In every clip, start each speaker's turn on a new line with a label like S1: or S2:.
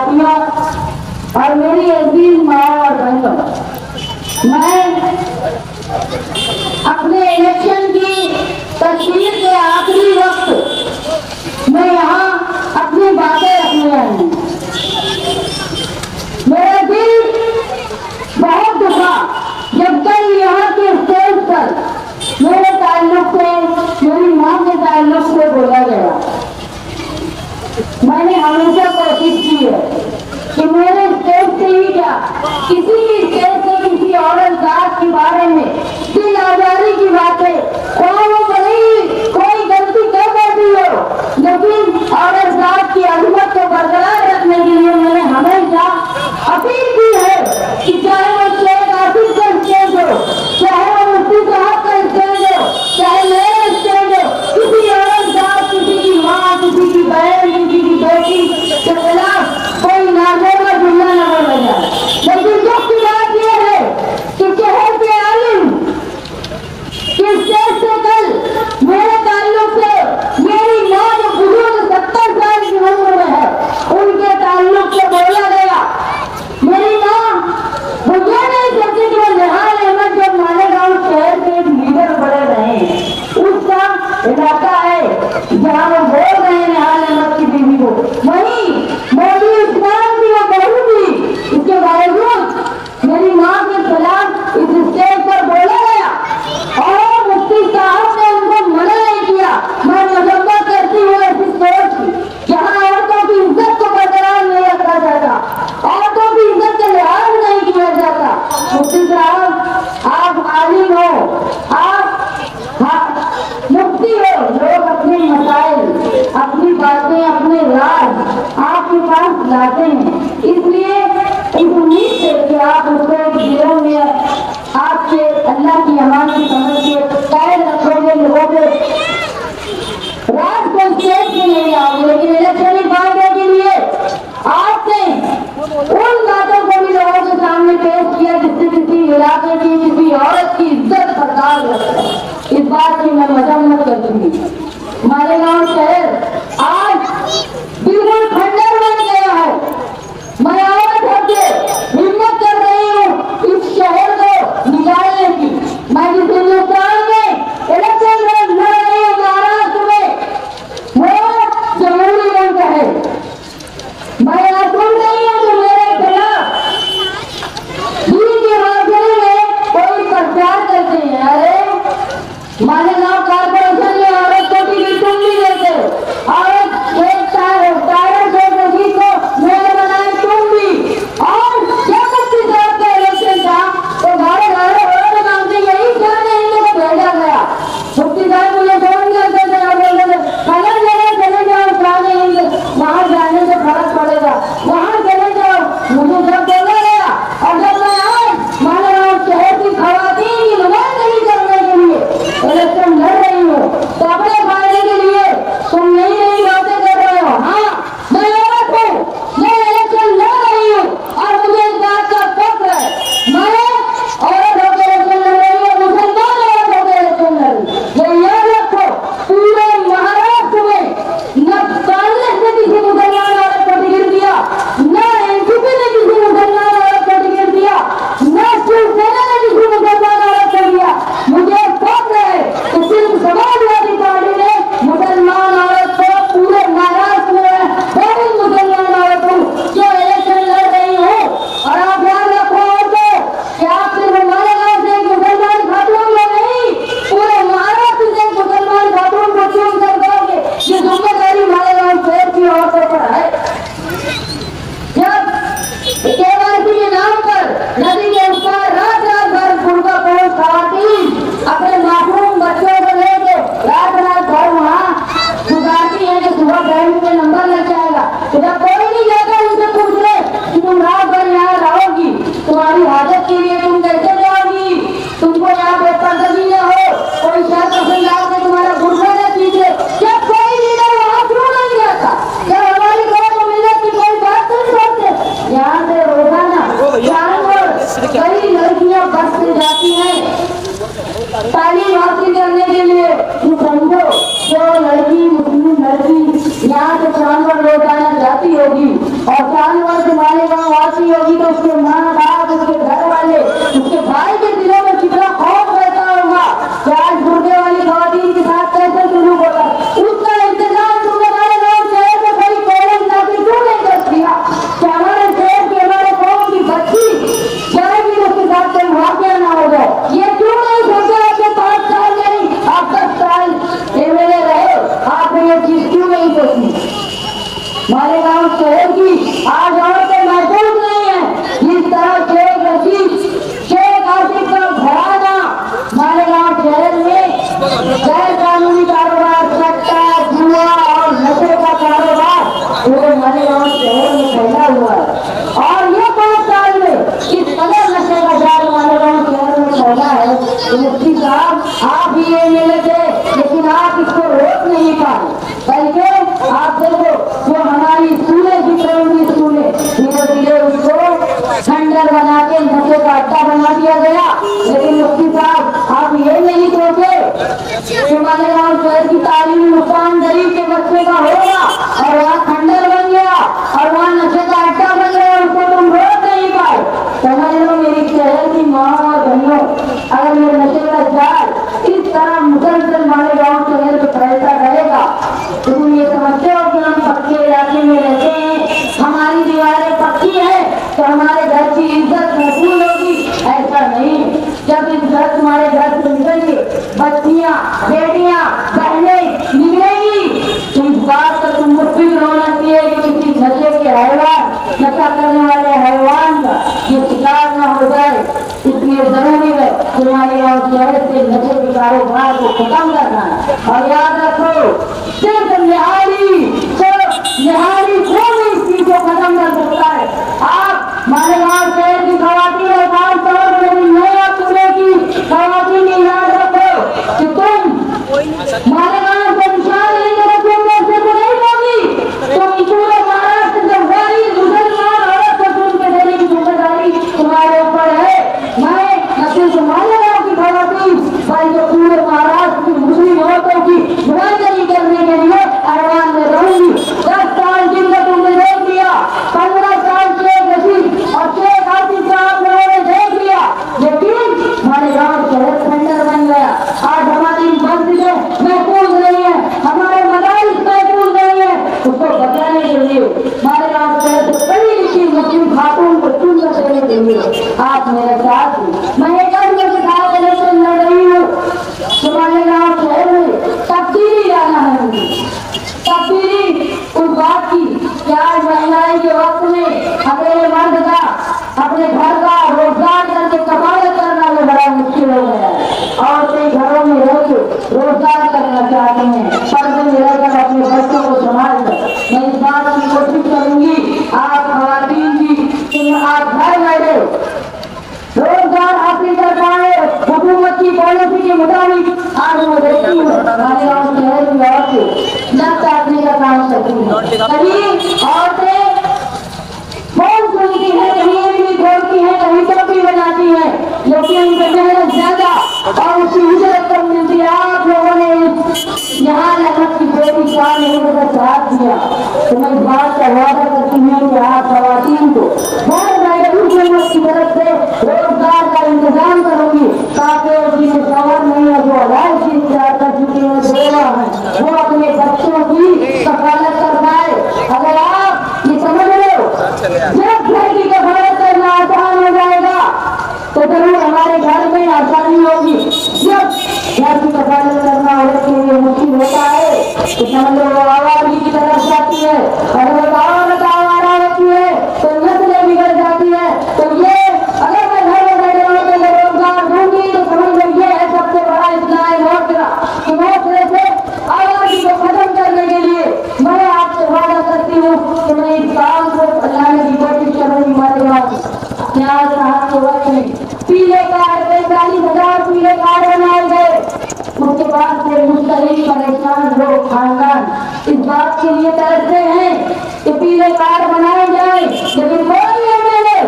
S1: साथियों और मेरी अजीज माँ और बहनों, मैं अपने इलेक्शन की तस्वीर के आखिरी वक्त मैं यहाँ अपनी बातें रखने आई हूँ। मेरा दिल बहुत दुखा जब कल यहाँ के स्टेज पर मेरे ताल्लुक से, मेरी माँ के ताल्लुक से बोला गया। मैंने हमेशा कोशिश की है कि मेरे स्टेज से ही क्या, किसी भी स्टेज से किसी औरत जात के बारे में दिल आजारी की बातें, वो भले कोई गलती कर बैठी हो, लेकिन औरत जात की अजमत को बरकरार रखने के लिए मैंने हमेशा अपील की है कि चाहे वो शेख आसिफ का स्टेज हो, चाहे वो मुफ्ती साहब का स्टेज हो, चाहे मेरा स्टेज हो, किसी औरत जात, किसी की माँ, किसी की बहन, किसी की बेटी के खिलाफ कोई नागोर जुमला न बोला जाए। लेकिन दुख की बात यह है कि शहर के आलिम के स्टेज से कल मेरे ताल्लुक से मेरी माँ जो बुजुर्ग 70 साल की उम्र में है, उनके ताल्लुक से बोला गया। मेरी माँ मुझे नहीं सकती कि वो निहाल अहमद जब मालेगांव शहर के एक लीडर बड़े रहे, उसका इलाका है जहाँ वो बोल रहे हैं निहाल अहमद की बीवी को, वहीं मोदी इस्लाम की वो बहू थी, इसके बावजूद मेरी माँ के खिलाफ इस स्टेज पर बोला गया और मुफ्ती साहब ने उनको मना नहीं किया। मैं मजम्मत करती हूँ ऐसी सोच की जहाँ औरतों की इज्जत को बरकरार नहीं रखा जाता, औरतों की इज्जत का लिहाज नहीं किया जाता। मुफ्ती साहब, आप आलिम हो, आप मुफ्ती हो, लोग अपने मसाइल, अपनी बातें, अपने राज आपके पास लाते हैं, इसलिए इस उम्मीद से कि आप उसको दिलों में आपके अल्लाह की अमान की समझ के कायम रखोगे, लोगों के राज को स्टेज के लिए आओगे, लेकिन इलेक्शन बांधने के लिए आपने उन बातों को भी लोगों के सामने पेश किया जिससे किसी इलाके की, किसी औरत की इज्जत बरकरार रखे। इस बात की मैं मजम्मत करती हूँ। मालेगांव शहर आज बिल्कुल खंडर बन गया है। मैं औरत होकर हिम्मत कर रही हूँ इस शहर को निकालने की। मैं जिस हिंदुस्तान में इलेक्शन लड़ रही हूँ महाराष्ट्र में, वो जमहूरी रंग का है। मैं यहाँ सुन रही हूँ कि मेरे खिलाफ दीन के माध्यम में कोई प्रचार करते हैं। अरे मालेगांव कारपोरेशन में औरत को टिकट तुम भी देते हो, औरत टायर से को मेयर बनाए तुम भी, और जब मुफ्ती साहब का इलेक्शन था तो घरे घरे औरत मांगते यही कहने इनको भेजा गया। मुफ्ती साहब मुझे फोन करते थे और बोलते थे अलग जगह चले जाओ, पुराने वहां जाने से फर्क पड़ेगा, वहां चले जाओ। मुझे जब बोला गया और जब मैं आज मालेगांव शहर की खवातीन की नुमाइंदगी करने के लिए इलेक्शन और 4 वर्ष मालेगांव आती होगी तो उसके माँ बाप, उसके घर वाले, उसके भाई के दिलों में कितना खौफ रहता होगा कि आज गुर्दे वाली खवातीन के साथ कैसे सुलूक होगा। उसका इंतजाम तुमने मालेगांव शहर में कोई कॉलेज जाके क्यों नहीं कर दिया कि हमारे शहर की, हमारे कौम की बच्ची जाएगी उसके साथ कोई वाक्य ना हो जाए। ये क्यों नहीं सोचा? आपके 5 साल नहीं, आप 10 साल एमएलए रहे, आपने ये चीज क्यों नहीं सोची? मालेगांव शहर की आज औरतें महसूस नहीं है। जिस तरह शेख रशीद, शेख आसिफ का घराना मालेगांव शहर में गैर कानूनी कारोबार, सट्टा, जुआ और नशे का कारोबार पूरे मालेगांव शहर में फैला हुआ है। और ये 5 साल में इस कदर नशे का जाल मालेगांव शहर में फैला है तो मुफ्ती साहब आप ही ये मिले थे, लेकिन आप इसको रोक नहीं पाए। बल्कि आप देखो जो हमारी स्कूलें दिख रही स्कूलें धीरे धीरे उसको खंडर बना के नशे का अड्डा बना दिया गया। लेकिन मुफ्ती साहब आप ये नहीं सोचे कि मालेगांव शहर की तालीमी नुकसान गरीब के बच्चे का होगा और वहाँ खंडर बन गया और वहाँ नशे का अड्डा बन गया, उसको तुम रोक नहीं पाए। समझ लो मेरी शहर की माँ और बहनों, अगर ये नशे का जाल इस तरह मुसलसल मालेगांव शहर में फैलता रहेगा तो तुम ये समझते हो कि हम पक्के इलाके में रहते हैं, हमारी दीवारें पक्की है तो हमारे घर की इज्जत महफूज होगी? ऐसा नहीं। जब इज्जत हमारे घर से निकलेंगे, बच्चियां, बेटियां, बहनें निकलेंगी तो इस बात का तुम फिक्र होना चाहिए कि किसी नशे के हैवान, नशा करने वाले हैवान का ये शिकार न हो जाए। इसलिए जरूरी है तुम्हारे गाँव शहर से नशे के कारोबार को खत्म करना है। और याद रखो सिर्फ निहारी को भी इस चीज को खत्म कर सकता है। आप मालेगांव शहर की खवातीन और खास तौर पर नया पुणे की खवातीन याद रखो कि तुम मालेगांव से निशान लेंगे तो तुम ऐसे को नहीं होगी। तुम पूरे महाराष्ट्र से गरीब मुसलमान औरत को चुन के देने की जिम्मेदारी तुम्हारे ऊपर है। मैं न सिर्फ मालेगांव की खवातीन बल्कि पूरे महाराष्ट्र की मुस्लिम औरतों की बुराई करने के लिए अरमान में रहूंगी। 10 साल जिनका तुमने देख लिया, 15 साल शेख रशीद और शेख आसिफ का आप लोगों ने देख लिया, लेकिन हमारे गाँव शहर खंडर बन गया। आज हमारी मस्जिदें महफूज नहीं है, हमारे मदारिस महफूज नहीं है। उसको बचाने के लिए हमारे गाँव शहर से बड़ी लिखी मुस्लिम खातून को चुन देने के लिए आप मेरे साथ ही मैं एक के साथ इलेक्शन लड़ रही हूँ। हमारे गाँव शहर में तब्दीली लाना है। तब्दीली उस बात की कि आज महंगाई के वक्त में अकेले मर्द का अपने घर का रोजगार करके कमाई करना भी बड़ा मुश्किल हो गया है। औरतें घरों में रह के रोजगार करना चाहती हैं, पर्दे में रहकर अपने बच्चों को संभाल कर। मैं इस बात की कोशिश करूंगी आप खवातीन की कि आप घर बैठे रोजगार हासिल कर पाए हुकूमत की पॉलिसी के मुताबिक। आज मैं देखती हूँ हमारे गाँव शहर की औरतें नक काटने का काम करती हैं, कहीं औरतें फोन सुनती है, कहीं भी खोलती है, कहीं टोपी बनाती है, लेकिन उनके मेहनत ज्यादा और उसकी उजरत कम मिलती है। आप लोगों ने यहाँ लगत की बेटी का मेरे साथ दिया तो मैं इस बात का वादा करती हूँ कि आप खवातीन को हुकूमत की तरफ से रोजगार का इंतजाम करूंगी ताकि उसकी सवाल नहीं है जो अलाय की इंतजार कर चुकी है सेवा है वो अपने बच्चों की कफालत कर पाए। अगर आप ये समझ लो जब घर की कफालत करना आसान हो जाएगा तो जरूर हमारे घर में आसानी होगी। जब घर की कफालत करना औरत के लिए मुश्किल होता है तो समझ लो वो आवाज़ी की तरफ जाती है और वो औरत आवारा होती है तो नस्लें बिगड़ जाती है। तो ये अगर मैं घर में बैठे हूँ तो मैं रोजगार दूंगी तो समझ लो ये है सबसे बड़ा इस्लाह मोर्चा कि मोर्चे से आवाज़ी को खत्म करने के लिए मैं आपसे वादा करती हूँ कि मैं इस काम को लाने की कोशिश करूंगी। मारेगा क्या साहब के वक्त में पीले कार्ड 45,000 पीले कार्ड बनाए गए, उसके बाद से मुस्तहिल परेशान लोग खानदान इस बात के लिए तरसते हैं कि पीले कार्ड बनाए जाए, लेकिन कोई एमएलए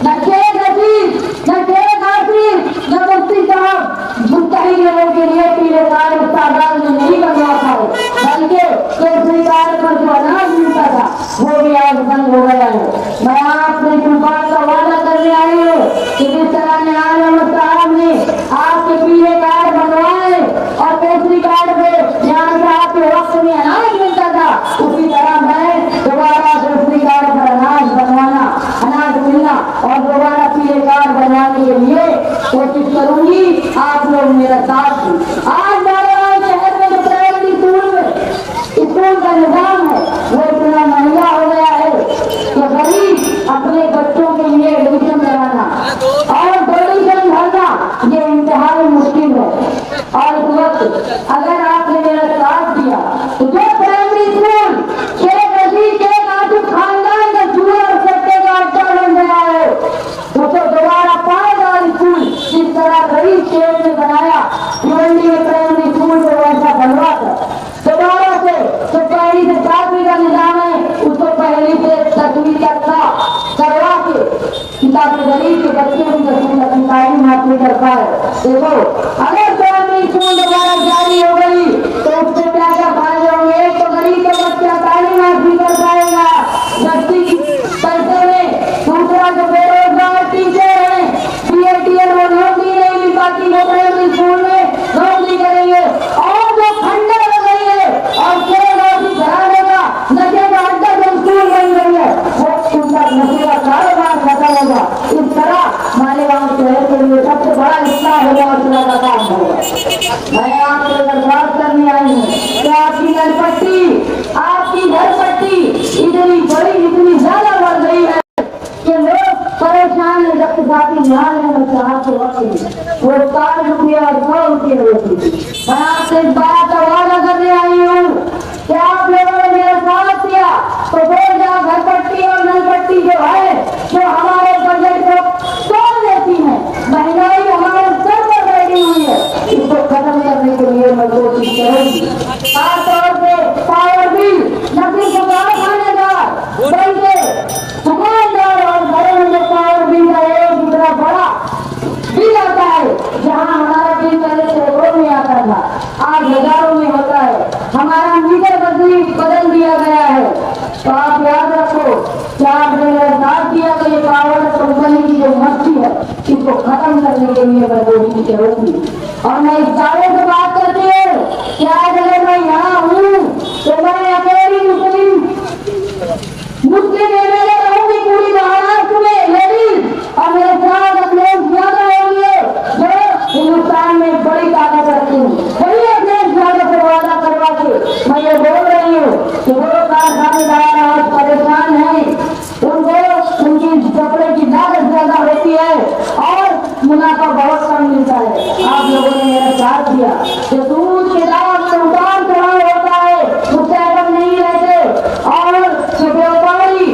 S1: न शेख रशीद न शेख आसिफ न मुफ्ती साहब मुस्तहिल लोगों के लिए पीले कार्ड उस तादाद में नहीं बनवा पाए, बल्कि केसरी कार्ड पर जो अनाज मिलता था वो भी आज बंद गया है। मैं आपसे इस बात का वादा करने आई हूँ कि जिस तरह न्याय साहब ने आपके पीले कार्ड बनवाए और केसरी कार्ड पे यहाँ से आपके वक्त में अनाज मिलता था, उसी तरह मैं दोबारा केसरी कार्ड पर अनाज बनवाना, अनाज मिलना और दोबारा पीले कार्ड बनवाने के लिए कोशिश करूंगी। आप लोग मेरा साथ दें। आज बालाघाट शहर में जो प्राइमरी स्कूल का निजाम है वो इतना महंगा हो गया है कि गरीब अपने बच्चों के लिए एडमिशन कराना और डोनेशन भरना ये इंतहाई मुश्किल है। और इस वक्त अगर आपने मेरा साथ दिया तो जो प्राइमरी स्कूल शेख रशीद शेख आसिफ खानदान का जुए और सट्टे का अड्डा बन गया है उसको दोबारा पायदार स्कूल जिस तरह गरीब शेख ने बनाया भिवंडी में प्राइमरी स्कूल को वैसा बनवा कर दोबारा से जो पहली से 7वीं का निजाम है उसको पहली से 10वीं तक का करवा के ताकि गरीब के बच्चे भी अपनी तालीम हासिल कर पाए। देखो अगर प्राइमरी स्कूल दोबारा जारी हो गई तो उससे क्या क्या फायदे होंगे। एक तो गरीब का बच्चा तालीम हासिल कर पाएगा सस्ती पैसे में, दूसरा जो बेरोजगार टीचर है PATN वो नौकरी नहीं मिल पाती वो प्राइमरी स्कूल में नौकरी करेंगे और जो खंडर बन गई है और घराने का नशे का अड्डा जो स्कूल बन गई है वो उनका नशे का कारोबार खत्म होगा। इस तरह मालेगांव शहर के लिए सबसे बड़ा हिस्सा होगा और चुनाव का काम होगा। मैं आपसे दरख्वास्त करने आई हूँ कि आपकी घर पट्टी इतनी बड़ी इतनी ज्यादा बढ़ गई है कि लोग परेशान है। जब साथी ध्यान है के वक्त में वो 4 रुपये और 100 रुपये होती। मैं आपसे इस बात का वादा करने आई हूँ कि आप लोगों ने मेरा साथ दिया तो घर पट्टी और नल पट्टी जो है जो हमारे बजट को तोड़ देती है, महंगाई हमारे सर पर बैठी हुई है, इसको खत्म करने के लिए मैं कोशिश करूंगी। खासतौर से पावर बिल न सिर्फ कारखानेदार बल्कि दुकानदार और घरों में जो पावर बिल का एक इतना बड़ा बिल आता है जहाँ हमारा बिल पहले सैकड़ों में आता था आज हजारों में होता है। हमारा मीटर बदल दिया गया है। तो आप याद रखो कि आपने साथ दिया तो ये पावर कंपनी की जो मस्ती है इसको खत्म करने के लिए मैं कोशिश करूंगी। और मैं इस दावे से बात करती हूँ कि आज अगर मैं यहाँ हूँ तो मैं अकेली मुस्लिम एमएलए रहूंगी पूरी महाराष्ट्र में लेडीज और मेरे साथ अपने ज्यादा होंगे जो हिंदुस्तान में बड़ी ताकत रखती हूँ। वही अपने ज्यादा से वादा करवा के मैं ये बोल रही हूँ कि वो कारखानेदार आज परेशान है, उनको उनकी कपड़े की लागत ज्यादा होती है और मुनाफा बहुत कम मिलता है। आप लोगों ने मेरा साथ दिया कि दूध के दाम में उतार चढ़ाव होता है उससे अगर नहीं रहते और व्यापारी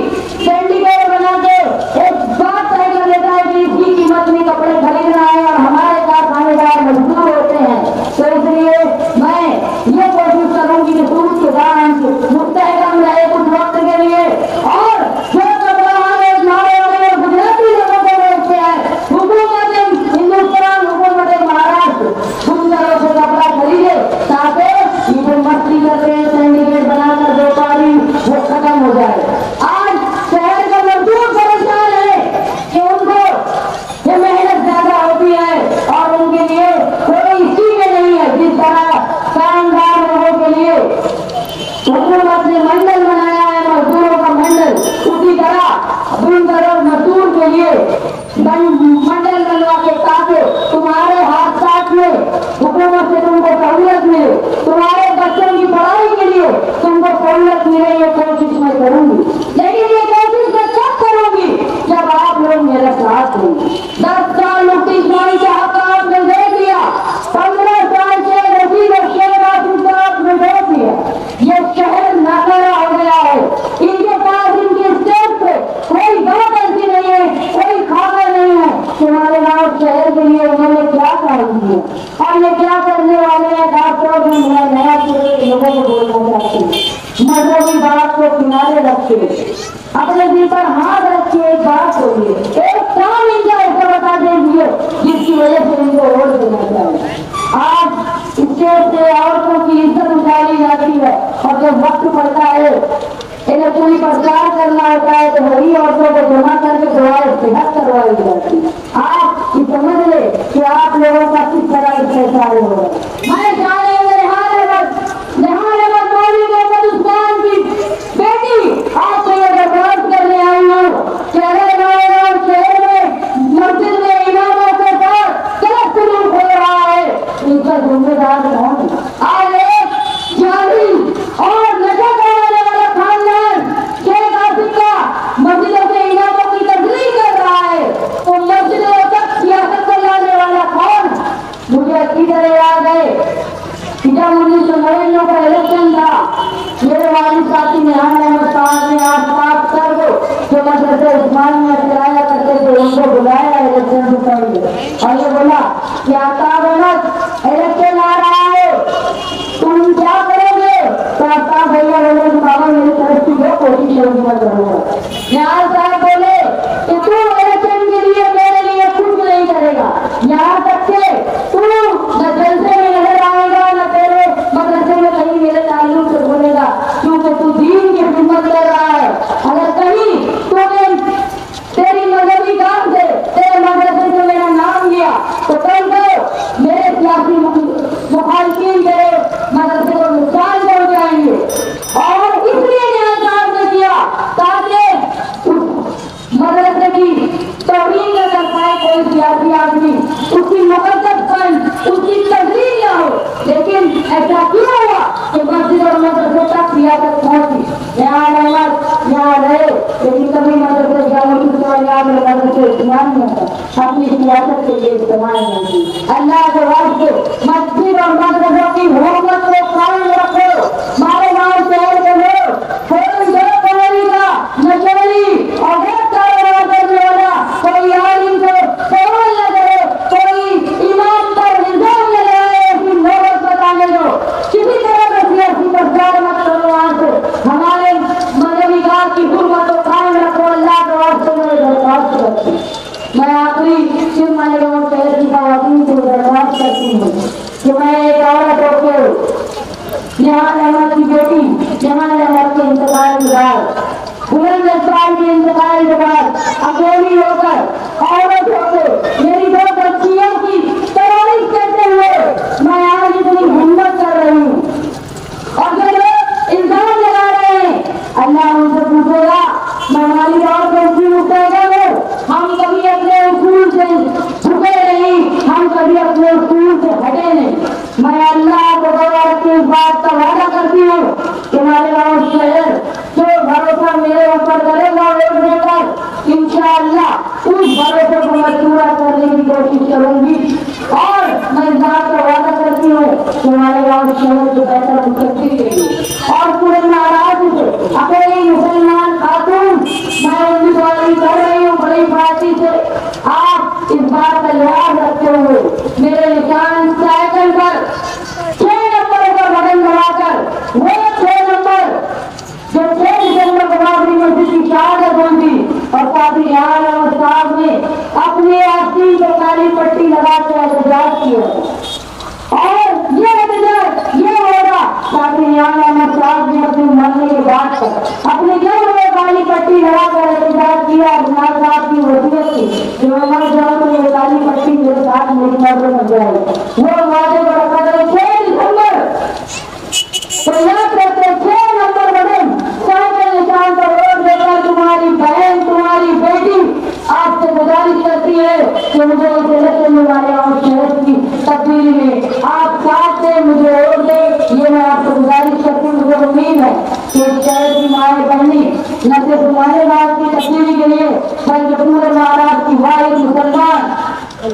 S1: सिंडिकेट बना के एक बात तय कर लेता है कि इसकी कीमत में कपड़े खरीदना है और हमारे कारखानेदार मजबूर होते हैं। तो इसलिए मैं ये कोशिश करूंगी कि दूध के दाम मुस्तहकम रहे कुछ वक्त के लिए और जो कपड़ा हमारे गुजराती लोगों को बेचते हैं हुकूमत हिंदुस्तान हुकूमत महाराष्ट्र उन तरह से कपड़ा खरीदे ताकि ये जो मस्ती करते हैं सिंडिकेट बनाकर व्यापारी वो खत्म हो जाए। आज शहर का मजदूर परेशान है कि उनको ये मेहनत ज्यादा होती है और उनके लिए कोई चीजें नहीं है। जिस तरह कामगार लोगों के लिए हुकूमत ने मंडल बनाया है मजदूरों का मंडल, उसी तरह उन तरह मजदूर के लिए मंडल बनवा के ताकि तुम्हारे हाथ साथ में हुकूमत से तुमको सहूलियत मिले, तुम्हारे बच्चों की पढ़ाई के लिए तुमको सहूलियत मिले। ये कोशिश मैं करूंगी लेकिन ये कोशिश मैं कब करूंगी जब आप लोग मेरा साथ देंगे। 10 साल मुफ्ती इस्माइल का हक आपने दे दिया, 15 साल से रशीद और शेख आसिफ का आपने दे दिया। ये शहर नाकारा हो गया है, इनके पास इनके स्टेट पे कोई बात ऐसी नहीं है, कोई खबर नहीं है कि हमारे गाँव शहर के लिए उन्होंने क्या काम किया और ये क्या करने वाले हैं। खासतौर से मैं नया लोगों को बोलना चाहती हूँ, मजहबी बात को किनारे रखे अपने दिल पर हाथ रखिए, एक बात बोलिए, एक काम इनका ऐसा बता दीजिए जिसकी वजह से इनको वोट देना चाहिए। आज स्टेट से औरतों की इज्जत उठाई जाती है और जब वक्त पड़ता है इन्हें कोई प्रचार करना होता है तो सभी औरतों को जमा करके दुआएं सेहत करवाई जाती। आप ये समझ ले कि आप लोगों का किस तरह पैसा होगा। मैं चाहे मौलवी मोहम्मद उस्मान की बेटी आपको ये दरख्वास्त करने आई हूँ कि अगर नौजवान शहर में मस्जिद में इमामों के साथ गलत सलूक हो रहा है इसका जिम्मेदार कौन है? आज एक जाली और नशा करने वाला खानदान शेख आसिफ का मस्जिदों के इमामों की तस्लीम कर रहा है तो मस्जिदों तक सियासत को लाने वाला कौन? मुझे अच्छी तरह याद है जब 1999 का इलेक्शन था मेरे वालिद साथी निहाल अहमद साहब ने आस-पास कर दो जो मदरसे उस्मान में चलाया करते थे उनको बुलाया इलेक्शन से पहले और ये बोला कि आफ्ताब अहमद इलेक्शन आ रहा है तुम क्या करोगे? तो आफ्ताब भैया बोले कि बाबा मेरी तरफ से जो कोशिश होगी मैं करूँगा। निहाल साहब बोले कि तू इलेक्शन के लिए मेरे लिए कुछ नहीं करेगा, यहाँ तक के तू न जलसे में नजर आएगा न तेरे मदरसे में कहीं मेरे ताल्लुक से बोलेगा क्योंकि तू दीन की खिदमत कर रहा है। अगर कहीं तूने तेरी मजहबी काम से तेरे मदरसे से मेरा नाम लिया तो कल को मेरे सियासी मुखालिफिन तेरे मदरसे को नुकसान पहुंचाएंगे और इसलिए न्याय काम ने किया ताकि मदरसे की तौहीन न कर पाए कोई सियासी आदमी, उसकी मुकद्दस उसकी तस्लीम न हो। लेकिन ऐसा क्यों हुआ कि मस्जिद और मदरसे तक सियासत पहुंची? यहाँ रहे लेकिन कभी मदरसे इस्तेमाल नहीं होता, अपनी सियासत के लिए इस्तेमाल नहीं की। अल्लाह के वास्ते मस्जिद और मदरसों की हुकूमत को कायम रखो। हमारे गाँव शहर के लोग कोई जगह का नशेड़ी और कारोबार करने वाला कोई आलिम को सवाल न करे, कोई इमाम पर इल्जाम न लगाए, ऐसी नौबत बताने दो। किसी तरह का सियासी प्रचार मत करो। वहां से हमारे मजहबी गाँव की हुकूमत को कायम रखो। अल्लाह के वास्ते मेरे दरख्वास्त करती हूँ। मैं आखिरी शिव मालेगांव शहर की खवातीन से दरख्वास्त करती हूँ कि मैं एक औरत होकर निहाल अहमद की बेटी निहाल अहमद के इंतकाल के बाद बुलंद अस्पताल के इंतकाल के बाद अकेली होकर औरत होकर मेरी दो बच्चियों की परवरिश करते हुए मैं आज इतनी हिम्मत कर रही हूँ और जो लोग इल्जाम लगा रहे हैं अल्लाह उनसे पूछेगा मैं हमारी और कैसी उठेगा वो। हम कभी अपने उसूल से झुके नहीं, हम कभी अपने उसूल से हटे नहीं। मैं अल्लाह को गवाह की इस बात का वादा करती हूँ कि हमारे गाँव शहर जो भरोसा मेरे ऊपर करेगा वोट देकर इंशाअल्लाह उस भरोसे को मैं पूरा करने की कोशिश करूंगी और मैं इस बात का वादा करती हूँ कि हमारे गाँव शहर को बेहतर मुस्तकबिल के लिए और पूरे महाराष्ट्र से अपने मुसलमान खातून मैं उम्मीदवारी कर रही हूँ बड़ी पार्टी से। आप इस बात का लिहाज रखते हुए मेरे निशान साइकिल पर 6 नंबर का बटन दबाकर वो 6 नंबर जो 6 दिसंबर को बाबरी मस्जिद की शहादत हुई थी और काफी निहाल अहमद साहब ने अपनी आस्तीन को काली पट्टी लगा के एहतजाज किया और ये एहतजाज ये होगा काफी निहाल अहमद साहब ने अपने मरने के बाद तक अपने जब में काली पट्टी लगा कर एहतजाज किया निहाल साहब की वसीयत थी जो हमारे जब में ये काली पट्टी मेरे साथ मेरी मर्द बन जाए वो वादे को रखा गया 6 दिसंबर तो याद रखते 6 नंबर बटन साइकिल निशान पर वोट देकर तुम्हारी बहन तुम्हारी बेटी आपसे गुजारिश करती है कि मुझे इस इलेक्शन में हमारे गाँव शहर की तब्दीली में आप साथ से मुझे वोट दें। ये मैं आपसे गुजारिश करती हूँ। मुझे उम्मीद है कि शहर की माएँ बहनी न सिर्फ हमारे गाँव की तब्दीली के लिए बल्कि पूरे महाराष्ट्र की वाहिद मुसलमान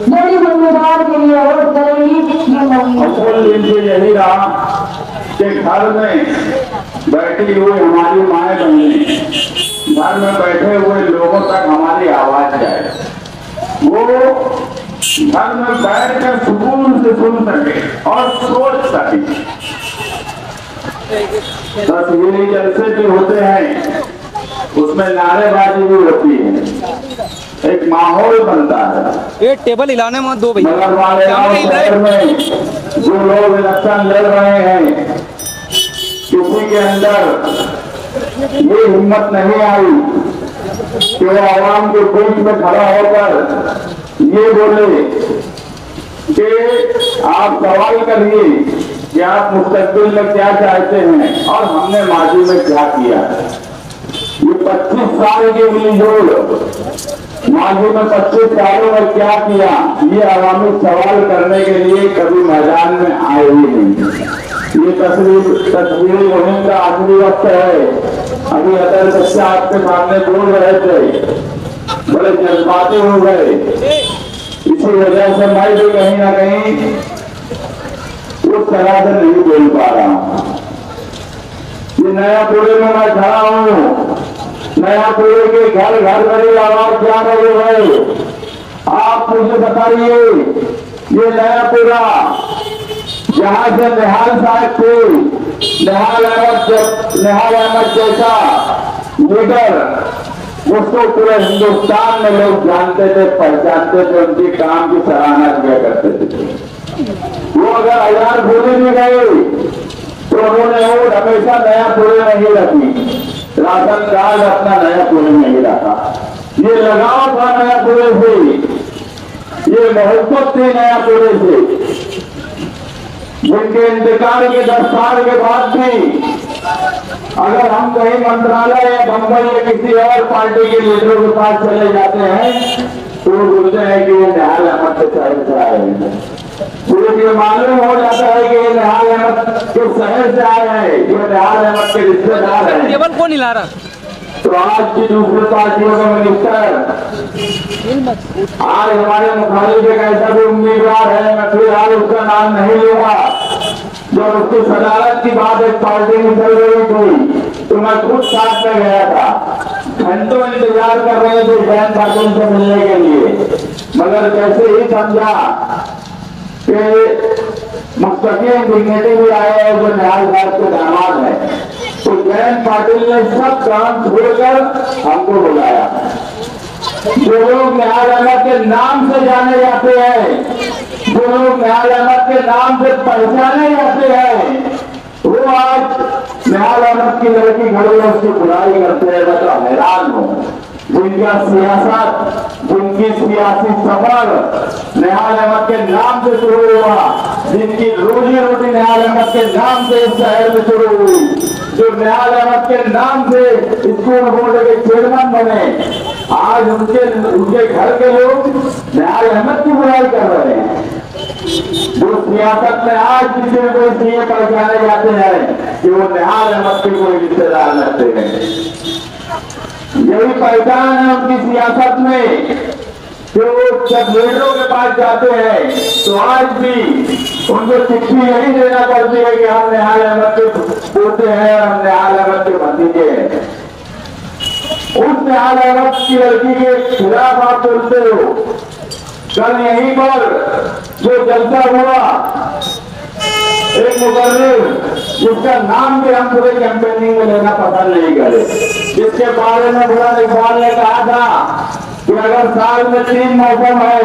S1: बड़ी जिम्मेदार के लिए वोट करेगी।
S2: यही रहा कि घर में बैठी हुई हमारी माएँ बहनें घर में बैठे हुए लोगों तक हमारी आवाज जाए, वो घर में बैठ कर सुकून से सुन सके और सोच सके। तस्वीरी जलसे भी होते हैं उसमें नारेबाजी भी होती है, एक माहौल बनता है।
S3: ये टेबल हिलाने मत दो भैया।
S2: मगर वाले शहर में जो लोग इलेक्शन लड़ रहे हैं किसी के अंदर ये हिम्मत नहीं आई कि वो आवाम के बीच में खड़ा होकर ये बोले कि आप सवाल करिए कि आप मुस्तकबिल में क्या चाहते हैं और हमने माजी में क्या किया। ये 25 साल की मिलीजुल माजी में 25 सालों में क्या किया, ये अवामी सवाल करने के लिए कभी मैदान में आए ही नहीं। ये तस्वीरी मुहिम का आखिरी वक्त है। अभी अदर बच्चा आपके सामने बोल रहे थे, बड़े जज्बाती हो गए। इसी वजह से मैं भी कहीं ना कहीं उस तरह से नहीं बोल पा रहा हूं। ये नयापुरे में मैं खड़ा हूं, नयापुरे के घर घर मेरी आवाज जा रही है। आप मुझे बताइए, ये नयापुरा जहां से निहाल साहब थे, निहाल अहमद जैसा लीडर, उसको पूरे हिंदुस्तान में लोग जानते थे, पहचानते थे, उनके काम की सराहना किया करते थे। वो अगर हजार बोले में गए तो उन्होंने वो हमेशा नयापुरे में ही रखी, राशन कार्ड अपना नयापुरे में ही रखा। ये लगाव था नयापुरे से, ये मोहब्बत थी नयापुरे से। जिनके इंतकाल के 10 साल के बाद भी अगर हम कहीं मंत्रालय या बंबई या किसी और पार्टी के लीडरों के पास चले जाते हैं तो वो बोलते हैं कि ये निहाल अहमद के शहर से आए हैं। पूरे ये मालूम हो जाता है कि ये निहाल अहमद के शहर से आए हैं, ये निहाल अहमद के रिश्तेदार हैं।
S3: टेबल कौन हिला रहा?
S2: तो आज की दूसरी पार्टियों का मिनिस्टर, आज हमारे मुखालिफ एक ऐसा भी उम्मीदवार है, मैं फिलहाल उसका नाम नहीं लूंगा, जब उसकी सदारत की बात एक पार्टी में चल रही थी तो मैं खुद साथ में गया था। घंटों इंतजार कर रहे थे जयंत पाटिल से मिलने के लिए, मगर जैसे ही समझा कि मुस्तकीम डिग्निटी भी आए हैं जो निहाल साहब के दामाद है, तो जयंत पाटिल ने सब काम छोड़कर हमको बुलाया। जो लोग निहाल अहमद के नाम से जाने जाते हैं, जो लोग निहाल अहमद के नाम से पहचाने जाते हैं, वो आज निहाल अहमद की लड़की खड़ी है उसकी बुराई करते हैं। मैं तो हैरान हूँ। जिनका सियासत, जिनकी सियासी सफर निहाल अहमद के नाम से शुरू हुआ, जिनकी रोजी रोटी निहाल अहमद के नाम से इस शहर में शुरू हुई, जो निहाल अहमद के नाम से स्कूल बोर्ड के चेयरमैन बने, आज उनके घर के लोग निहाल अहमद की बुराई कर रहे हैं। जो सियासत में आज किसी में कोई सीए पहचाने जाते हैं कि वो निहाल अहमद के कोई रिश्तेदार लगते हैं। यही पहचान है उनकी सियासत में कि वो जब लीडरों के पास जाते हैं तो आज भी उनको चिट्ठी यही देना पड़ती है कि हम निहाल अहमद के पोते हैं, हम निहाल अहमद के भतीजे हैं। उस निहाल अहमद की लड़की के खिलाफ आप बोलते हो। कल यहीं पर जो जलसा हुआ, एक मुकर्रिर जिसका नाम भी हम पूरे कैंपेनिंग में लेना पसंद नहीं करे, जिसके बारे में बुलंद इकबाल ने कहा था कि अगर साल में 3 मौसम है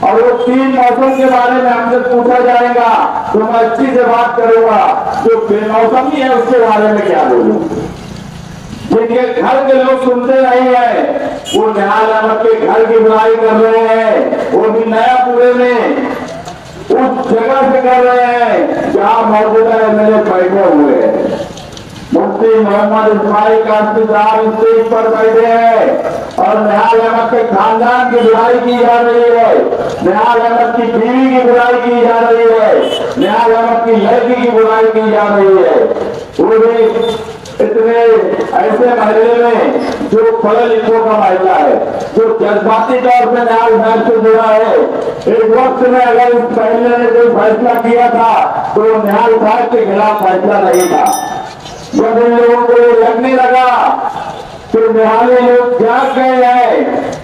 S2: और वो 3 मौसम के बारे में हमसे पूछा जाएगा तो मैं अच्छी से बात करूंगा, जो बेमौसमी है उसके बारे में क्या बोलूं। जिनके घर के लोग सुनते नहीं है वो निहाल अहमद के घर की बुराई कर रहे हैं, वो भी नयापुरे में उस जगह से कर रहे हैं जहां मौजूदा एमएलए बैठे हुए हैं। मुफ्ती मोहम्मद इस्माइल कासमी साहब स्टेज पर बैठे हैं और निहाल अहमद के खानदान की बुराई की जा रही है, निहाल अहमद की बीवी की बुराई की जा रही है, निहाल अहमद की लड़की की बुराई की जा रही है। वो भी इतने ऐसे महल्ले में जो पढ़े लिखों का महिला है, जो जज्बाती तौर पर निहाल साहब से जुड़ा है। एक वक्त में अगर इस पहले ने कोई फैसला किया था तो निहाल साहब के खिलाफ फैसला नहीं था। जब इन लोगों को ये लगने लगा तो निहाली लोग जाग गए हैं,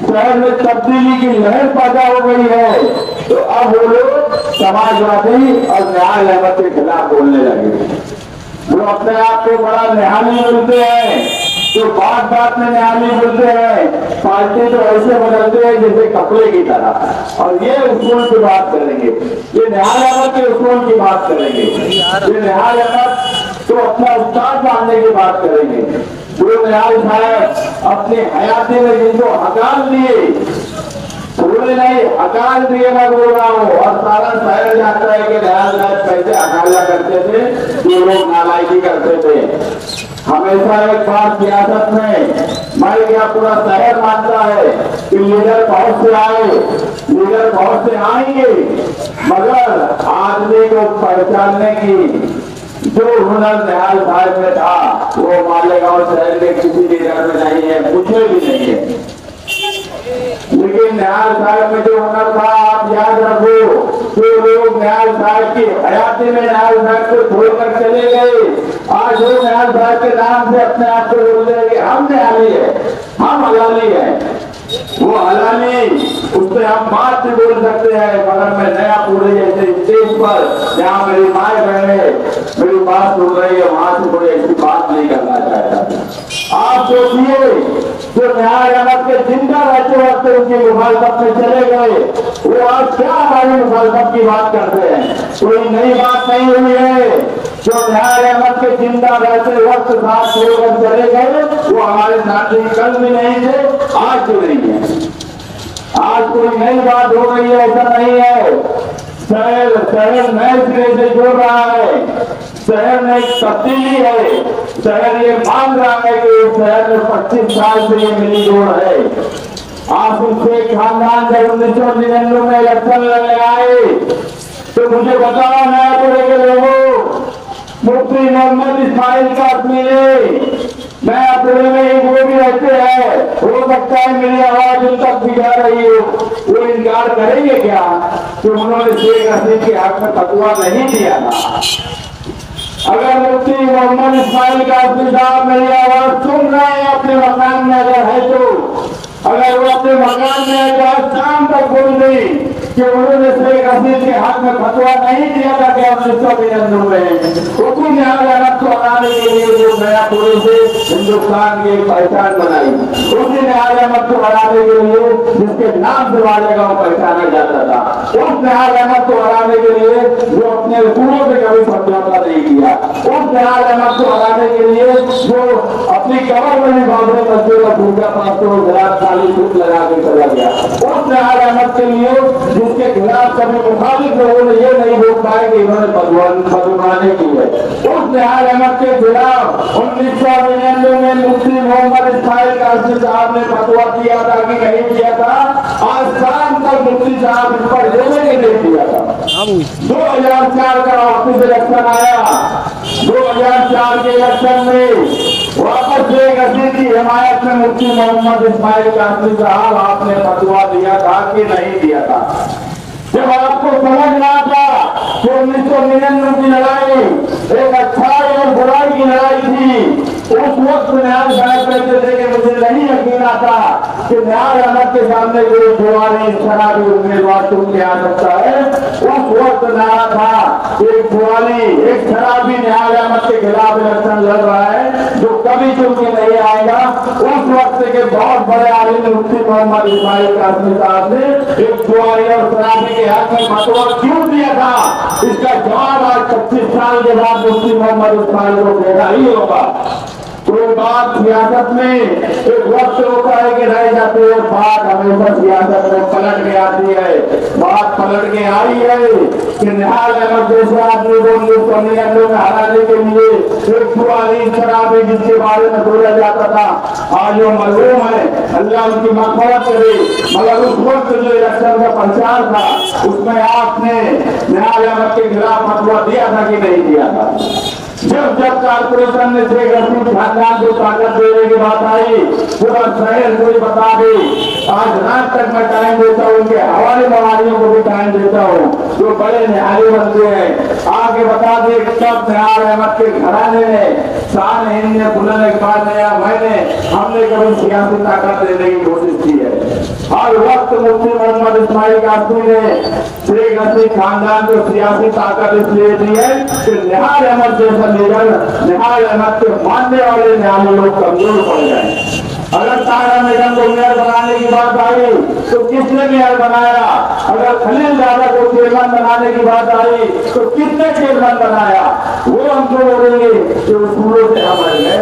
S2: शहर में तब्दीली की लहर पैदा हो गई है, तो अब वो लोग समाजवादी और निहाल अहमद के खिलाफ बोलने लगे। वो अपने आप को बड़ा निहाली बोलते हैं, जो बात बात में निहाली बोलते हैं, पार्टी तो ऐसे बदलते हैं जैसे कपड़े की तरह। और ये उसूल की बात करेंगे, ये निहाल अहमद के उसूल की बात करेंगे, ये निहाल अहमद तो अपना उस्ताद मानने की बात करेंगे। जो निहाल साहब अपनी हयाती में जिनको हकार दिए, उन्होंने नहीं हकार दिए, मैं बोल रहा हूँ, और सारा शहर जानता है कि निहाल साहब कैसे हकारिया करते थे, जो लोग नालायकी करते थे। हमेशा एक बात सियासत में मैं क्या पूरा शहर मानता है कि लीडर बहुत से आए, लीडर बहुत से आएंगे, मगर आदमी को पहचानने की जो हुनर निहाल साहब में था वो मालेगांव शहर के किसी लीडर में नहीं है, मुझे भी नहीं है। लेकिन निहाल साहब में जो हुनर था, आप याद रखो, जो लोग निहाल साहब की हयाती में निहाल साहब को छोड़कर चले गए, आज वो निहाल साहब के नाम से अपने आप को बोल रहे कि हम निहाली है, हम हलाली है। वो हलाली उससे हम बात भी बोल सकते हैं, मगर मैं नया पूरे जैसे स्टेज पर जहाँ मेरी माए बहने मेरी बात सुन रही है, वहां से कोई ऐसी बात नहीं करना चाहता। आप सोचिए, जो न्याय अमर के जिंदा रहते वक्त उनकी मुखालफत में चले गए, वो आज क्या हमारी मुखालफत की बात करते हैं? कोई नई बात नहीं हुई है। जो न्याय अमर के जिंदा रहते वक्त साथ छोड़कर चले गए, वो हमारे साथी कल भी नहीं थे, आज भी नहीं है। आज कोई नई बात हो रही है ऐसा नहीं है। शहर नए सिरे से जुड़ रहा है, शहर में एक तब्दीली है, शहर ये मान रहा है कि इस शहर में 25 साल से ये मिली जोड़ है। आसिफ शेख खानदान जब 1999 में इलेक्शन लड़ने आए तो मुझे बताओ नयापुरे के लोगों, मुफ्ती मोहम्मद इस्माइल कासमी, नयापुरे में एक वो भी रहते हैं, हो सकता है मेरी आवाज उन तक भी जा रही हो, वो इनकार करेंगे क्या कि उन्होंने शेख हसीन के हक में फतवा नहीं दिया था? अगर मुफ्ती मोहम्मद इस्माइल कासमी साहब मेरी आवाज सुन रहे हैं, अपने मकान में अगर है तो, अगर वो अपने मकान में आज शाम तक बोल दी कि उन्होंने शेख हसीन के हक में फतवा नहीं दिया था कि 1999 में, उसकी न्यायालय को हटाने के लिए जो नयापुरे से हिंदुस्तान की एक पहचान बनाई, उसी न्यायालय को हटाने के लिए जिसके नाम से मालेगांव पहचाना जाता था, उस न्यायालय को हटाने के लिए जो अपने रसूलों से कभी समझौता नहीं किया, उस न्यायालय को हटाने के लिए जो अपनी कमर में भी बाबरे बच्चों का पूजा पाठ लगा के चला गया, उस न्यायालय के लिए जिसके खिलाफ कभी मुखालिफ लोगों ने ये नहीं बोल पाए कि इन्होंने बदमानी की है, उस न्यायालय के खिलाफ 1999 में मुफ्ती मोहम्मद इस्माइल कासमी साहब ने फतवा दिया था कि नहीं दिया था, आज शाम तक मुफ्ती साहब इस पर जोड़े नहीं दिया था। 2004 का ऑफिस इलेक्शन आया, 2004 के इलेक्शन में वापस शेख हसीन की हिमायत में मुफ्ती मोहम्मद इस्माइल कासमी साहब आपने फतवा दिया था कि नहीं दिया था? जब आपको समझना था कि 1999 की लड़ाई एक अच्छाई और बुराई की लड़ाई थी, उस वक्त न्याय साहब कहते थे कि मुझे नहीं यकीन आता कि न्याय अदालत के सामने कोई जुआरी शराबी उम्मीदवार चुन के आ सकता है। उस वक्त नारा था एक जुआरी एक शराबी न्याय अदालत के खिलाफ इलेक्शन लड़ रहा है जो कभी चुन के नहीं आएगा। उस वक्त के बहुत बड़े आलिम मुफ्ती मोहम्मद इस्माइल कासमी साहब ने एक जुआरी और शराबी के हक में फतवा क्यों दिया था, इसका जवाब आज 25 साल के बाद मुफ्ती मोहम्मद इस्माइल को देना ही होगा। कोई बात सियासत में एक वक्त होता है कि रह जाते हैं, बात हमेशा सियासत में पलट के आती है। बात पलट के आई है कि निहाल अहमद जैसे आदमी को 1999 में हराने के लिए एक जुआरी शराबी जिसके बारे में बोला जाता था आज वो मलूम है, अल्लाह उनकी मग़फ़िरत करे, मगर उस वक्त जो इलेक्शन का प्रचार था उसमें आपने निहाल अहमद के खिलाफ फतवा दिया था कि नहीं दिया था? जब जब कारपोरेशन ने शेख हसीन खानदान को ताकत देने की बात आई, पूरा शहर कोई बता दे। आज रात तक मैं टाइम देता हूँ, उनके हवाले मवालियों को भी टाइम देता हूँ जो बड़े न्यायालय बनते हैं, आगे बता दे कब निहाल अहमद के घराने में शान हिंद ने बुलंद इकबाल ने या मैंने हमने कभी सियासी ताकत देने की कोशिश की है। हर वक्त मुफ्ती मोहम्मद इस्माइल कासमी ने शेख हसीन खानदान को सियासी ताकत इसलिए दी है कि निहाल अहमद जैसा लीडर, निहाल अहमद के मानने वाले न्यायालय लोग कमजोर पड़ जाए। अगर तारा निगम को मेयर बनाने की बात आई तो किसने मेयर बनाया? अगर खलील दादा को चेयरमैन बनाने की बात आई तो किसने चेयरमैन बनाया? वो हमको बोलेंगे कि उसूलों से हमारे हैं।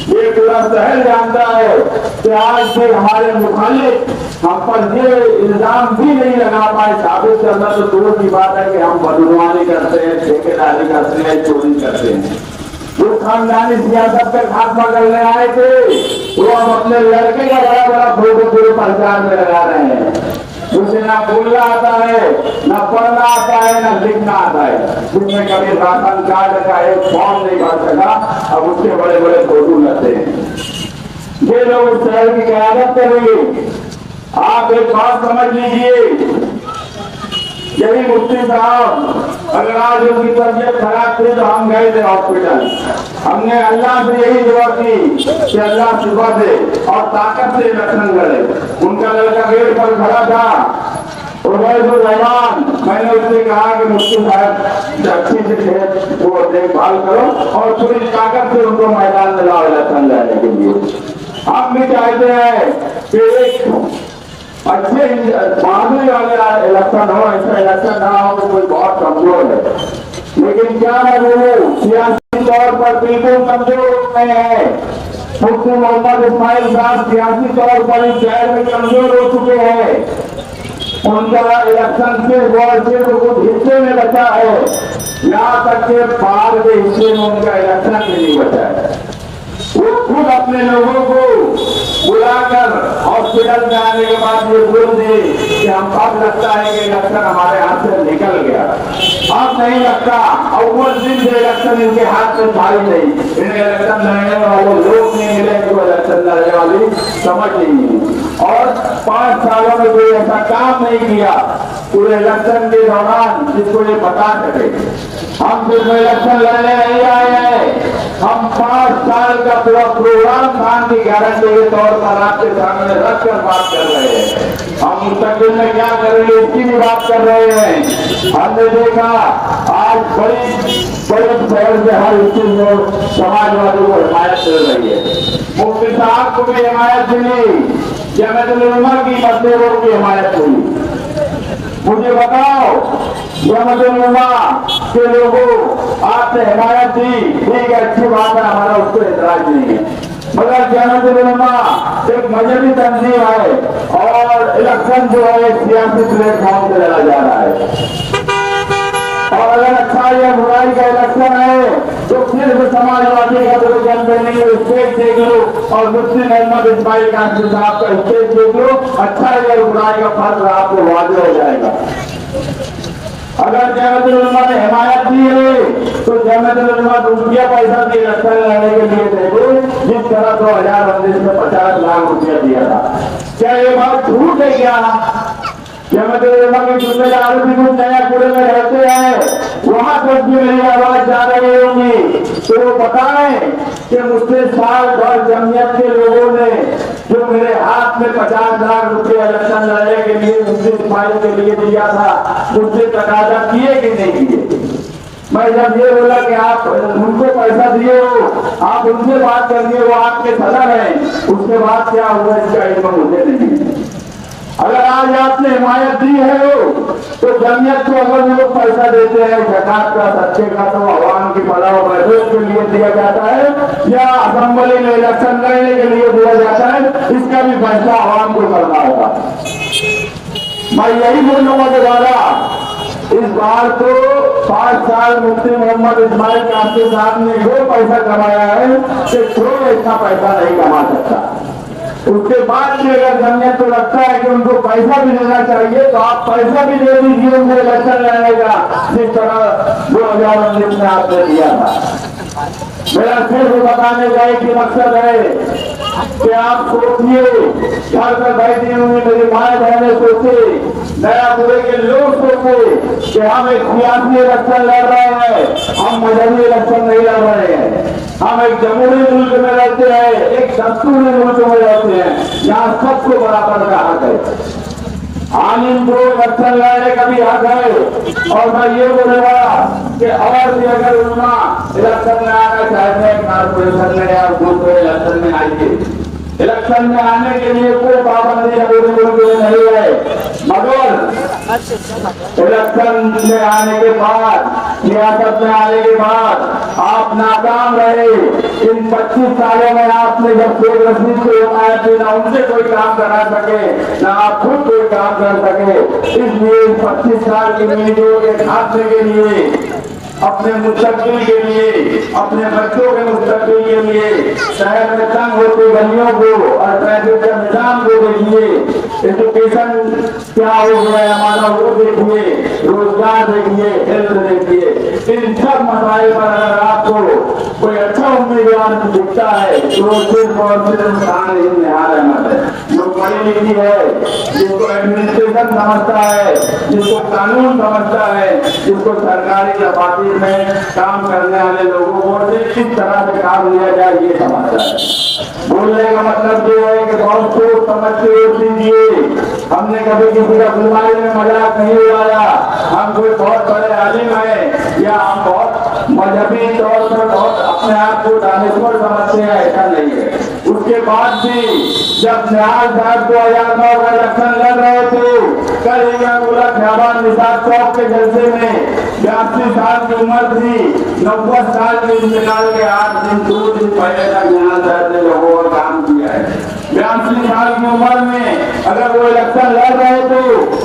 S2: ये पूरा शहर जानता है कि आज भी हमारे मुखालिफ हम पर ये इल्जाम भी नहीं लगा पाए साबित करना तो दूर की बात है कि हम बदगुमानी करते हैं, ठेकेदारी करते हैं, चोरी करते हैं। जो खानदानी सियासत पे खात्मा करने आए थे वो हम अपने लड़के का बड़ा बड़ा फोटो पूरे प्रचार में लगा रहे हैं। उसे ना बोलना आता है, ना पढ़ना आता है, ना लिखना आता है। जिसमें कभी राशन कार्ड का एक फॉर्म नहीं भर सका, अब उसके बड़े बड़े फोटो लगते हैं। ये लोग उस शहर की क्यादत करेंगे। आप एक बात समझ लीजिए, यही मुफ्ती साहब अगर आज उनकी तबीयत खराब थी तो हम गए थे हॉस्पिटल। हमने अल्लाह से यही दुआ की कि अल्लाह शिफा दे और ताकत से इलेक्शन लड़े। उनका लड़का गेट पर खड़ा था उबैदुर रहमान, मैंने उससे कहा कि मुफ्ती साहब अच्छी से वो देखभाल करो और पूरी ताकत से उनको मैदान में लाओ इलेक्शन लड़ने के लिए। हम भी चाहते हैं कि एक अच्छे मामले वाले इलेक्शन हो, ऐसा इलेक्शन ना हो तो कोई बहुत कमजोर है। लेकिन क्या मैं बोलूं, सियासी तौर पर बिल्कुल कमजोर हो गए हैं। मुफ्ती मोहम्मद इस्माइल साहब सियासी तौर पर इस शहर में कमजोर हो चुके हैं। उनका इलेक्शन सिर्फ और सिर्फ कुछ हिस्से में बचा है, यहाँ तक के बाहर के हिस्से में उनका इलेक्शन भी नहीं बचा है। वो खुद अपने लोगों को बुलाकर हॉस्पिटल में आने के बाद ये बोल दिए कि हम अब लगता है कि इलेक्शन हमारे हाथ से निकल गया, अब नहीं लगता। और वो दिन से इलेक्शन इनके हाथ से था ही नहीं। इन्हें इलेक्शन लड़ने वाले लोग नहीं मिले जो इलेक्शन लड़ने वाली समझ नहीं। और 5 सालों में कोई ऐसा काम नहीं किया पूरे इलेक्शन के दौरान जिसको ये बता सके। हम सिर्फ इलेक्शन लड़ने नहीं आए हैं, हम 5 साल का पूरा प्रोग्राम खान की गारंटी के तौर पर आपके सामने रखकर बात कर रहे हैं। हम मुस्तकबिल में क्या करेंगे इसकी भी बात कर रहे हैं। हमने देखा आज बड़ी शहर से हर स्थिति में समाजवादी को हिमायत मिल रही है। मुफ्ती साहब को भी हिमायत मिली, जमीयतुल उलमा की मजदूरों की हिमायत हुई। मुझे बताओ, जमीयतुल उलमा के लोगों आपने हिमायत दी, ठीक है, अच्छी बात है, हमारा उसको एतराज नहीं है। मगर जमीयतुल उलमा एक मजहबी तंजीम है और इलेक्शन जो है सियासी प्लेटफॉर्म से लड़ा जा रहा है। और अगर अच्छा या बुराई का इलेक्शन है तो सिर्फ समाजवादी का प्रोग्राम पे नहीं, स्टेट देख लो और मुफ्ती मोहम्मद इस्माइल कासिम साहब का स्टेट देख लो, अच्छा या बुराई का फर्क आपको वाज़ेह हो जाएगा। अगर जमीयतुल उलमा ने हिमायत दी है तो जमीयतुल उलमा रुपया पैसा दिए इलेक्शन लड़ने के लिए देखो, जिस तरह 2019 में 50 लाख रुपया दिया था। क्या ये बात झूठ है? क्या जमीयतुल उलमा की जिम्मेदारी भी कुछ नया पूरे में रहते हैं, वहां तक भी मेरी आवाज जा रही होगी तो वो बताएं कि मुझसे साल भर जमीयत के लोगों ने जो मेरे हाथ में 50 लाख रुपए इलेक्शन लड़ने के लिए मुफ्ती इस्माइल के लिए दिया था, मुझसे तकाजा किए कि नहीं किए। मैं जब ये बोला कि आप उनको पैसा दिए हो, आप उनसे बात करिए, वो आपके सदर हैं, उसके बाद क्या हुआ इसका इल्म मुझे नहीं। अगर आज आपने हिमायत दी है तो जमीयत को अगर वो लोग पैसा देते हैं ज़कात का, सच्चे का, तो अवाम की फलाह व बहबूद के लिए दिया जाता है या असेंबली में इलेक्शन लड़ने के लिए दिया जाता है, इसका भी फैसला अवाम को करना होगा। मैं यही बोलूंगा दोबारा, इस बार तो 5 साल मुफ्ती मोहम्मद इस्माइल कासिम साहब ने वो पैसा कमाया है कि कोई इतना पैसा नहीं कमा सकता। उसके बाद भी अगर जमीयत को लगता है कि उनको पैसा भी देना चाहिए तो आप पैसा भी दे दीजिए उनको इलेक्शन लड़ने का, जिस तरह 2019 में आपने दिया था। मेरा सिर्फ बताने का एक ही मकसद है कि आप सोचिए, घर पर बैठी हुई मेरी माए बहने सोचे, नया पूरे के लोग सोचे कि हम एक सियासी इलेक्शन लड़ रहे हैं, हम मजहबी इलेक्शन नहीं लड़ रहे हैं। हम एक जमहूरी मुल्क में रहते हैं, एक दस्तूरी मुल्क में रहते हैं, यहाँ सबको बराबर का हक है। आलिम को इलेक्शन लड़ने का भी हक है। और मैं ये बोलूंगा कि और भी अगर उलमा इलेक्शन में आना चाहते हैं, कारपोरेशन में या दूसरे इलेक्शन में आइए। इलेक्शन में आने के लिए कोई पाबंदी जमहूरी मुल्क में नहीं है। इलेक्शन में आने के बाद, सियासत में आने के बाद आप नाकाम रहे। इन 25 सालों में आपने जब शेख रशीद को बनाया थे, ना उनसे कोई काम करा सके, ना आप खुद कोई काम कर सके। इसलिए 25 साल की नीतियों के खात्मे के लिए, अपने मुस्तकबिल के लिए, अपने बच्चों के मुस्तकबिल के लिए, शहर में तंग होती गलियों को और ट्रैफिक के निजाम को देखिए, एजुकेशन क्या हो गया है हमारा वो देखिए, रोजगार देखिए, हेल्थ देखिए। इन सब मसाइल पर अगर आपको कोई अच्छा उम्मीदवार दिखता है तो सिर्फ और सिर्फ खान निहाल अहमद है, जो पढ़ी लिखी है, जिसको एडमिनिस्ट्रेशन समझता है, जिसको कानून समझता है, जिसको सरकारी दफातर में काम करने वाले लोगों को किस तरह से काम लिया जाए ये समझता है। बोलने का मतलब ये है कि बहुत सोच समझ के वोट दीजिए। हमने कभी किसी का बीमारी में मजाक नहीं उड़ाया। हम कोई बहुत बड़े आलिम हैं या हम बहुत मजहबी तौर पर बहुत अपने आप को दानिश्वर समझते हैं, ऐसा नहीं है। उसके बाद भी जब निहाल साहब 2009 का इलेक्शन लड़ रहे थे, कल खियाबान निसार चौक के जलसे में 82 साल की उम्र थी, 90 साल के इंतकाल के 8 दिन 2 दिन पहले तक निहाल साहब ने लोगों का काम किया है। 82 साल की उम्र में अगर वो इलेक्शन लड़ रहे थे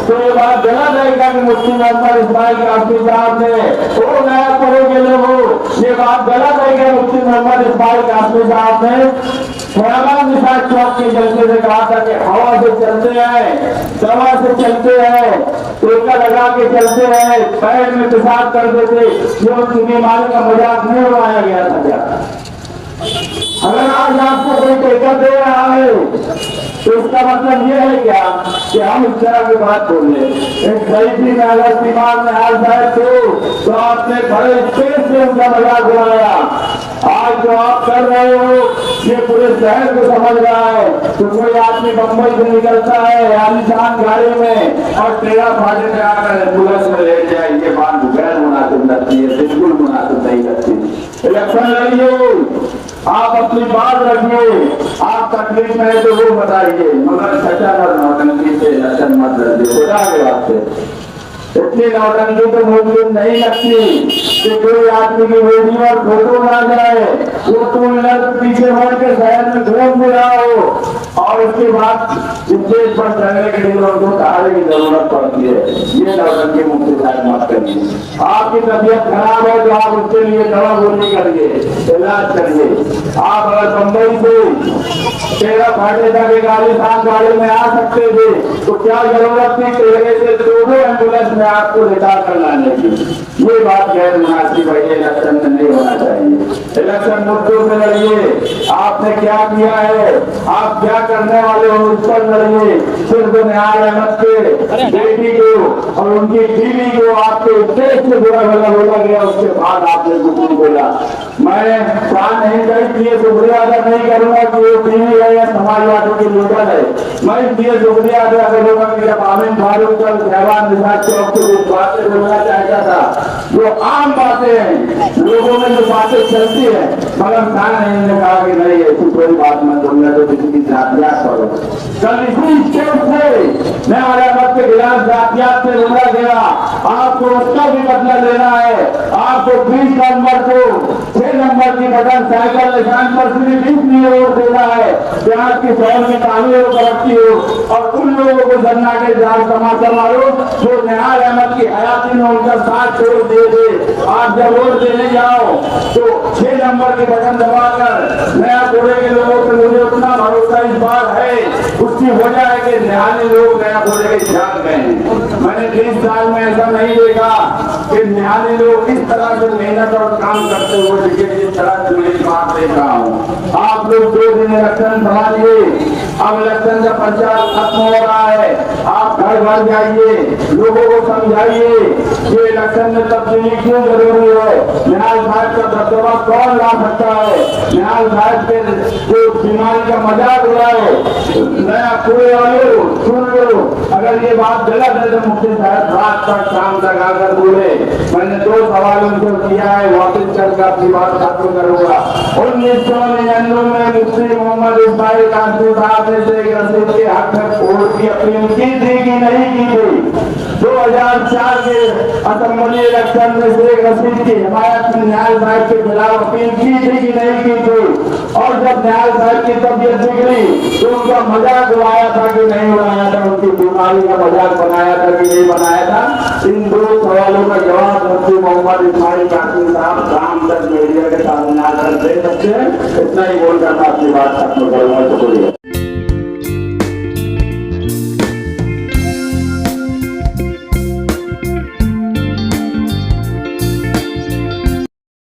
S2: तो ये बात गलत रहेगा कि मुफ्ती मोहम्मद इस्माइल कासमी साहब ने वो नया पढ़े लोगों, ये बात गलत है कि मुफ्ती मोहम्मद इस्माइल कासमी साहब ने खियाबान निसार चौक के जलसे से कहा था कि हवा से चलते हैं, दवा से चलते हैं, टीका लगा के चलते हैं, पैर में पेशाब कर देते, ये उनकी बीमारी का मजाक नहीं उड़ाया गया था क्या? अगर आज आपको कोई टीका दे रहा है तो इसका मतलब ये है क्या कि हम इस तरह की बात बोल रहे? एक गरीबी में अगर बीमार में हाल जाए तो आपने बड़े तेज से उनका मजाक उड़ाया। आज जो आप कर रहे हो ये पूरे शहर को समझ रहा है। तो कोई आदमी बम्बई से निकलता है आलीशान गाड़ी में और तेरा फाटे में आकर एम्बुलेंस में ले जाए, ये बात गैर मुनासिब लगती है, बिल्कुल मुनासिब नहीं लगती। इलेक्शन लड़िए, आप अपनी बात रखिए, आप तकलीफ में है तो वो बताइए, मगर सच्चा नौटंकी से इलेक्शन मत लड़िए। खुदा के वास्ते इतनी नौटंकी तो मुझे नहीं लगती कि कोई आदमी की वीडियो और फोटो ना जाए, वो टू व्हीलर पीछे बढ़ के शहर में घूम भी रहा हो और उसके बाद स्टेज पर चलने के लिए उनको सहारे की जरूरत पड़ती है। ये नौटंकी मुफ्ती साहब मत करिए। आपकी तबीयत खराब है तो आप उसके लिए दवा गोली करिए, इलाज करिए। आप अगर बम्बई से तेरा फाटे तक एक आलीशान गाड़ी में आ सकते थे तो क्या जरूरत थी तेरे से 2 एम्बुलेंस में आपको रिटायर कर लाने की? ये बात गैर मुनासिब है, इलेक्शन में नहीं होना चाहिए। इलेक्शन मुद्दों से लड़िए, आपने क्या किया है, आप क्या करने वाले हो उस पर लड़िए। सिर्फ निहाल अहमद के बेटी को और उनकी बीवी को आपके देश से बुरा भला बोला गया, उसके बाद आपने कुछ बोला। मैं कहा नहीं चाहिए, शुक्रिया अदा नहीं करूंगा कि वो बीवी है या समाजवादी की लीडर है। मैं इसलिए शुक्रिया अदा करूंगा कि जब आमिन फारूक कल खियाबान निसार चौक से कुछ बातें बोलना चाहता था, जो आम बातें हैं, लोगों में जो बातें चलती है, मगर खान ने कहा कि नहीं ऐसी कोई बात मत बोलना तो किसी की जातियात करो। कल इसी स्टेज से निहाल अहमद के खिलाफ जातियात से बोला गया, आपको उसका भी बदला लेना है। आपको 20 नवंबर को 6 नंबर की बटन साइकिल निशान पर सिर्फ इसलिए वोट देना है कि आपकी शहर में कानून तरक्की हो और उन लोगों को धरना के जाल तमाशा मारो जो निहाल अहमद की हयाती में उनका साथ छोड़ दिए थे। आप जब वोट देने जाओ तो 6 नंबर की बटन दबाकर नया कोड़े के लोगों से मुझे उतना भरोसा इस बात है, उसकी वजह है कि निहाली लोग नया कोड़े के जान गए हैं। मैंने 30 साल में ऐसा नहीं देखा कि निहाली लोग इस तरह से मेहनत और काम करते हुए जिस तरह से मेरी बात देख रहा हूँ। आप लोग 2 दिन इलेक्शन संभालिए, अब इलेक्शन का प्रचार खत्म हो रहा है। आप घर घर जाइए, लोगों को समझाइए कि इलेक्शन में तब्दीली क्यों जरूरी है, निहाल साहब का दबदबा कौन ला सकता है, निहाल साहब के जो बीमारी का मजाक उड़ाए, नया पूरे वाले सुन लो। अगर ये बात गलत है तो मुफ्ती साहब रात तक शाम तक आकर बोले। मैंने 2 सवाल उनसे किया है, वापिस चलकर अपनी बात खत्म करूंगा। 1999 में मुफ्ती मोहम्मद इस्माइल कासमी साहब ने शेख रशीद के हक में वोट की अपील की थी कि नहीं की थी। 2004 के असेंबली इलेक्शन में शेख रशीद की हिमायत में न्याय साहब के खिलाफ अपील की थी कि नहीं की थी। और जब न्याय साहब की तबीयत बिगड़ी तो उनका मजाक उड़ाया था कि नहीं उड़ाया था, उनकी बीमारी का मजाक बनाया था कि नहीं बनाया था। इन दो सवालों का जवाब मुफ्ती मोहम्मद इस्माइल कासमी साहब शाम तक मीडिया के सामने आकर दे सकते हैं। इतना ही बोलकर मैं अपनी बात खत्म करूंगा। शुक्रिया।